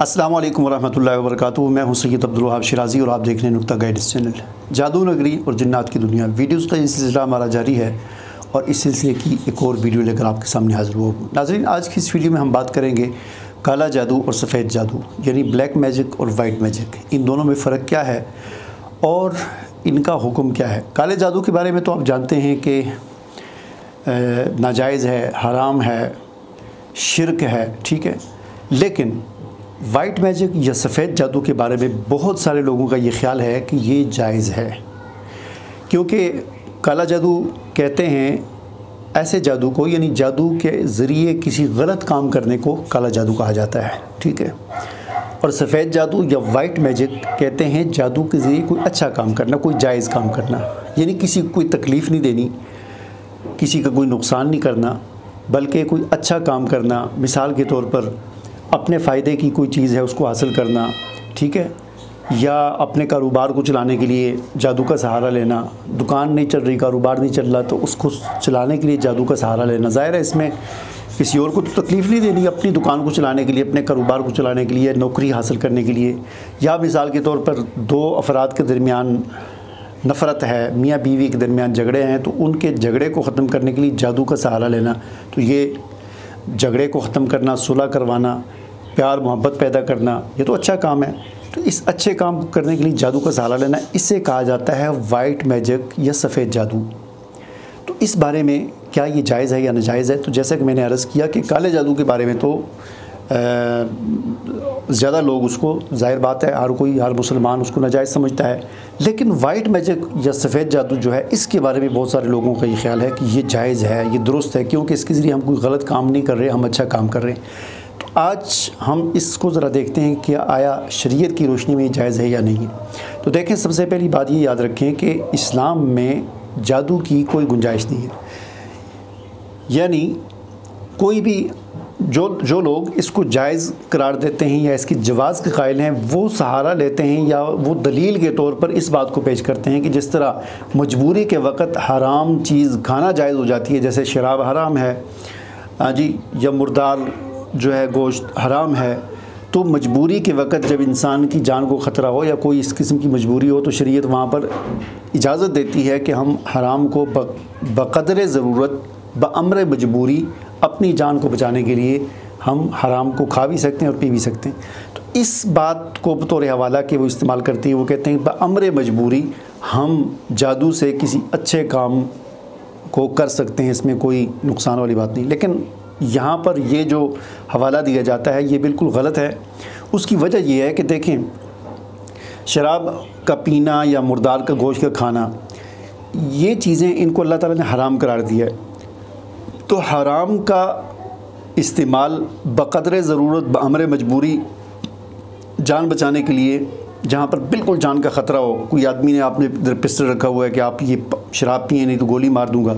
अस्सलाम वालेकुम वरहमतुल्लाहि वबरकातुहू। मैं हूं सैयद अब्दुल वहाब शिराज़ी और आप देख रहे हैं नुक्ता गाइड्स चैनल। जादू नगरी और जिन्नात की दुनिया वीडियोज़ का ये सिलसिला हमारा जारी है और इस सिलसिले की एक और वीडियो लेकर आपके सामने हाज़िर हुआ हूँ। नाज़रीन, आज की इस वीडियो में हम बात करेंगे काला जादू और सफ़ेद जादू यानी ब्लैक मैजिक और वाइट मैजिक, इन दोनों में फ़र्क क्या है और इनका हुक्म क्या है। काले जादू के बारे में तो आप जानते हैं कि नाजायज़ है, हराम है, शिरक है, ठीक है। लेकिन वाइट मैजिक या सफ़ेद जादू के बारे में बहुत सारे लोगों का ये ख्याल है कि ये जायज़ है, क्योंकि काला जादू कहते हैं ऐसे जादू को, यानी जादू के ज़रिए किसी गलत काम करने को काला जादू कहा जाता है, ठीक है। और सफ़ेद जादू या वाइट मैजिक कहते हैं जादू के ज़रिए कोई अच्छा काम करना, कोई जायज़ काम करना, यानी किसी को कोई तकलीफ़ नहीं देनी, किसी का कोई नुकसान नहीं करना, बल्कि कोई अच्छा काम करना। मिसाल के तौर पर अपने फ़ायदे की कोई चीज़ है उसको हासिल करना, ठीक है, या अपने कारोबार को चलाने के लिए जादू का सहारा लेना। दुकान नहीं चल रही, कारोबार नहीं चल रहा, तो उसको चलाने के लिए जादू का सहारा लेना। ज़ाहिर है इसमें किसी और को तो तकलीफ़ नहीं देनी, अपनी दुकान को चलाने के लिए, अपने कारोबार को चलाने के लिए, नौकरी हासिल करने के लिए। या मिसाल के तौर पर दो अफराद के दरमियान नफ़रत है, मियाँ बीवी के दरमियान झगड़े हैं, तो उनके झगड़े को ख़त्म करने के लिए जादू का सहारा लेना। तो ये झगड़े को ख़त्म करना, सुलह करवाना, प्यार मोहब्बत पैदा करना, ये तो अच्छा काम है। तो इस अच्छे काम को करने के लिए जादू का सहारा लेना, इससे कहा जाता है वाइट मैजिक या सफ़ेद जादू। तो इस बारे में क्या ये जायज़ है या नाजायज़ है? तो जैसा कि मैंने अर्ज़ किया कि काले जादू के बारे में तो ज़्यादा लोग उसको, ज़ाहिर बात है, हर मुसलमान उसको नाजायज़ समझता है। लेकिन वाइट मैजिक या सफ़ेद जादू जो है, इसके बारे में बहुत सारे लोगों का ये ख्याल है कि ये जायज़ है, ये दुरुस्त है, क्योंकि इसके ज़रिए हम कोई गलत काम नहीं कर रहे, हम अच्छा काम कर रहे हैं। तो आज हम इसको ज़रा देखते हैं कि आया शरीयत की रोशनी में ये जायज़ है या नहीं। तो देखें, सबसे पहली बात ये याद रखें कि इस्लाम में जादू की कोई गुंजाइश नहीं है, यानी कोई भी जो लोग इसको जायज़ करार देते हैं या इसकी जवाज़ के कायल हैं, वो सहारा लेते हैं या वो दलील के तौर पर इस बात को पेश करते हैं कि जिस तरह मजबूरी के वक़्त हराम चीज़ खाना जायज़ हो जाती है, जैसे शराब हराम है जी, या मुर्दार जो है गोश्त हराम है, तो मजबूरी के वक़्त जब इंसान की जान को ख़तरा हो या कोई इस किस्म की मजबूरी हो, तो शरीयत वहाँ पर इजाज़त देती है कि हम हराम को बक़दर ज़रूरत, बअम्र मजबूरी, अपनी जान को बचाने के लिए हम हराम को खा भी सकते हैं और पी भी सकते हैं। तो इस बात को बतौर हवाला कि वो इस्तेमाल करती है, वो कहते हैं बअम्र मजबूरी हम जादू से किसी अच्छे काम को कर सकते हैं, इसमें कोई नुकसान वाली बात नहीं। लेकिन यहाँ पर ये जो हवाला दिया जाता है ये बिल्कुल गलत है। उसकी वजह ये है कि देखें, शराब का पीना या मुर्दार का गोश्त का खाना, ये चीज़ें इनको अल्लाह ताला ने हराम करार दिया है। तो हराम का इस्तेमाल बक़दर ज़रूरत, बअम्र मजबूरी, जान बचाने के लिए, जहाँ पर बिल्कुल जान का ख़तरा हो, कोई आदमी ने आपने इधर पिस्टल रखा हुआ है कि आप ये शराब पिए नहीं तो गोली मार दूँगा,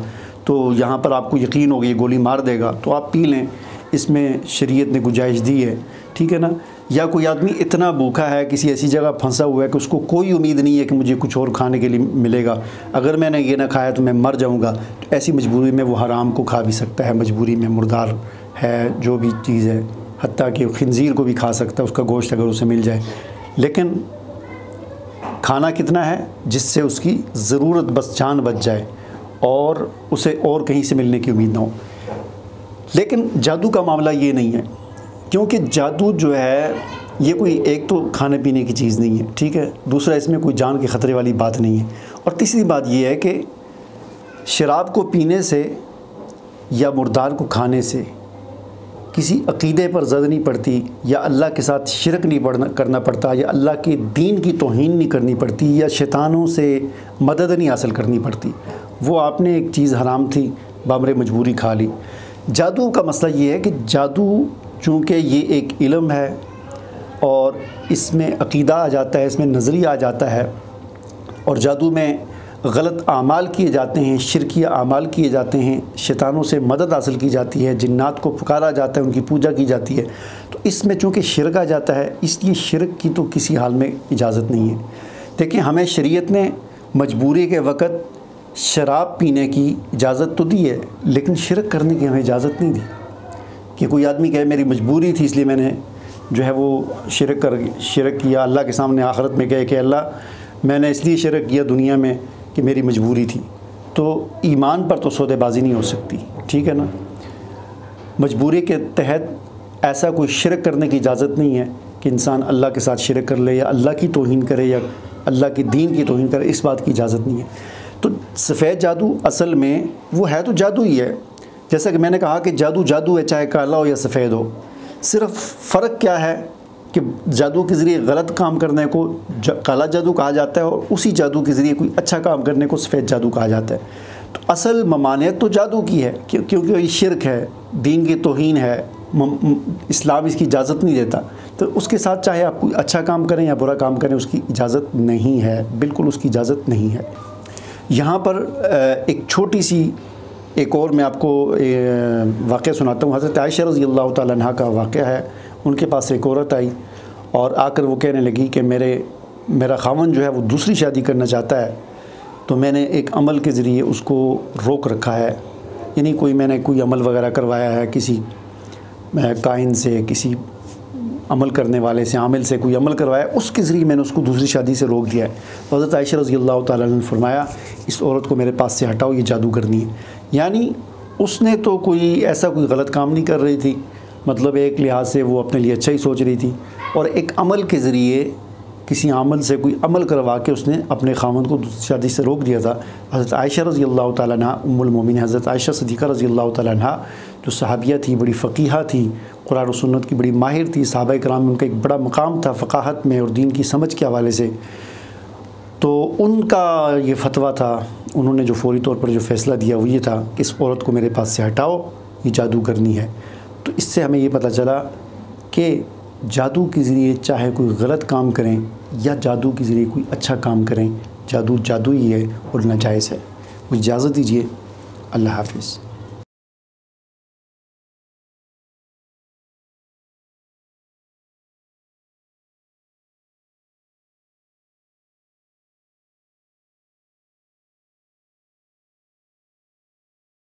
तो यहाँ पर आपको यकीन हो गया ये गोली मार देगा, तो आप पी लें, इसमें शरीयत ने गुंजाइश दी है, ठीक है ना। या कोई आदमी इतना भूखा है, किसी ऐसी जगह फंसा हुआ है कि उसको कोई उम्मीद नहीं है कि मुझे कुछ और खाने के लिए मिलेगा, अगर मैंने ये ना खाया तो मैं मर जाऊँगा, तो ऐसी मजबूरी में वो हराम को खा भी सकता है। मजबूरी में मुर्दार है जो भी चीज़ है, हत्ता कि खिंजीर को भी खा सकता है, उसका गोश्त अगर उसे मिल जाए। लेकिन खाना कितना है जिससे उसकी ज़रूरत, बस जान बच जाए और उसे और कहीं से मिलने की उम्मीद ना हो। लेकिन जादू का मामला ये नहीं है, क्योंकि जादू जो है ये कोई, एक तो खाने पीने की चीज़ नहीं है, ठीक है, दूसरा इसमें कोई जान के ख़तरे वाली बात नहीं है, और तीसरी बात ये है कि शराब को पीने से या मुर्दार को खाने से किसी अक़ीदे पर ज़द नहीं पड़ती, या अल्लाह के साथ शिरक नहीं करना पड़ता, या अल्लाह के दीन की तौहीन नहीं करनी पड़ती, या शैतानों से मदद नहीं हासिल करनी पड़ती। वो आपने एक चीज़ हराम थी, बअम्र मजबूरी खा ली। जादू का मसला ये है कि जादू चूँकि ये एक इल्म है और इसमें अक़ीदा आ जाता है, इसमें नज़रिया आ जाता है, और जादू में गलत आमाल किए जाते हैं, शिरकिया आमाल किए जाते हैं, शैतानों से मदद हासिल की जाती है, जिन्नात को पुकारा जाता है, उनकी पूजा की जाती है। तो इसमें चूँकि शिरक आ जाता है, इसलिए शिरक की तो किसी हाल में इजाज़त नहीं है। देखिए, हमें शरीयत ने मजबूरी के वक़्त शराब पीने की इजाज़त तो दी है, लेकिन शिरक करने की हमें इजाज़त नहीं दी। कि कोई आदमी कहे मेरी मजबूरी थी इसलिए मैंने جو ہے وہ شرک کیا اللہ کے سامنے آخرت میں کہے کہ اللہ میں نے اس لیے شرک کیا دنیا میں کہ میری مجبوری تھی، تو ایمان پر تو سودے بازی نہیں ہو سکتی، ٹھیک ہے نا۔ مجبوری کے تحت ایسا کوئی شرک کرنے کی اجازت نہیں ہے کہ انسان اللہ کے ساتھ شرک کر لے یا اللہ کی توہین کرے یا اللہ کی دین کی توہین کرے، اس بات کی اجازت نہیں ہے۔ تو سفید جادو اصل میں وہ ہے تو جادو ہی ہے، جیسا کہ میں نے کہا کہ جادو جادو ہے، چاہے کالا ہو یا سفید ہو، صرف فرق کیا ہے کہ جادو کے ذریعے غلط کام کرنے کو کالا جادو کہا جاتا ہے اور اسی جادو کے ذریعے کوئی اچھا کام کرنے کو سفید جادو کہا جاتا ہے۔ تو اصل ممانعت تو جادو کی ہے کیونکہ یہ شرک ہے، دین کی توہین ہے، اسلام اس کی اجازت نہیں دیتا، تو اس کے ساتھ چاہے آپ کوئی اچھا کام کریں یا برا کام کریں اس کی اجازت نہیں ہے، بالکل اس کی اجازت نہیں ہے۔ یہاں پر ایک چھوٹی سی ایک اور میں آپ کو واقعہ سناتا ہوں۔ حضرت عائشہ رضی اللہ تعالیٰ عنہ کا واقعہ ہے۔ ان کے پاس ایک عورت آئی اور آ کر وہ کہنے لگی کہ میرا خاوند جو ہے وہ دوسری شادی کرنا چاہتا ہے، تو میں نے ایک عمل کے ذریعے اس کو روک رکھا ہے، یعنی میں نے کوئی عمل وغیرہ کروایا ہے کسی کاہن سے، کسی عمل کرنے والے سے، عامل سے کوئی عمل کروایا، اس کے ذریعے میں نے اس کو دوسری شادی سے روک دیا ہے۔ حضرت عائشہ رضی اللہ تعالیٰ عنہ نے فرمایا اس عورت کو میرے پاس سے ہٹاؤ، یہ جادوگرنی ہے۔ یعنی اس نے تو ایسا کوئی غلط کام نہیں کر رہی تھی، مطلب ایک لحاظ سے وہ اپنے لیے اچھا ہی سوچ رہی تھی، اور ایک عمل کے ذریعے کسی عامل سے کوئی عمل کروا کے اس نے اپنے خاوند کو دوسری شادی سے روک دیا تھا۔ حضرت عائشہ رضی اللہ تعالیٰ عنہ ام المومنین حضرت عائشہ صدیقہ رضی اللہ تعالیٰ عنہ جو صحابیہ تھی، بڑی فقیہہ تھی، قرآن و سنت کی بڑی ماہر تھی، صحابہ کرام میں ان کا ایک بڑا مقام تھا فقاہت میں اور دین کی سمجھ کے حوالے سے، تو ان کا یہ فتویٰ تھا، انہوں نے جو فوری طور پر جو فیصلہ دیا وہ یہ تھا کہ اس عورت کو میرے پاس سے ہٹاؤ، یہ جادوگرنی ہے۔ تو اس سے ہمیں یہ پتہ چلا کہ جادو کے ذریعے چاہے کوئی غلط کام کریں یا جادو کے ذریعے کوئی اچھا کام کریں، جادو جادو ہی ہے اور ناجائز ہے۔ مجھے اجازت دیجیے، اللہ حافظ۔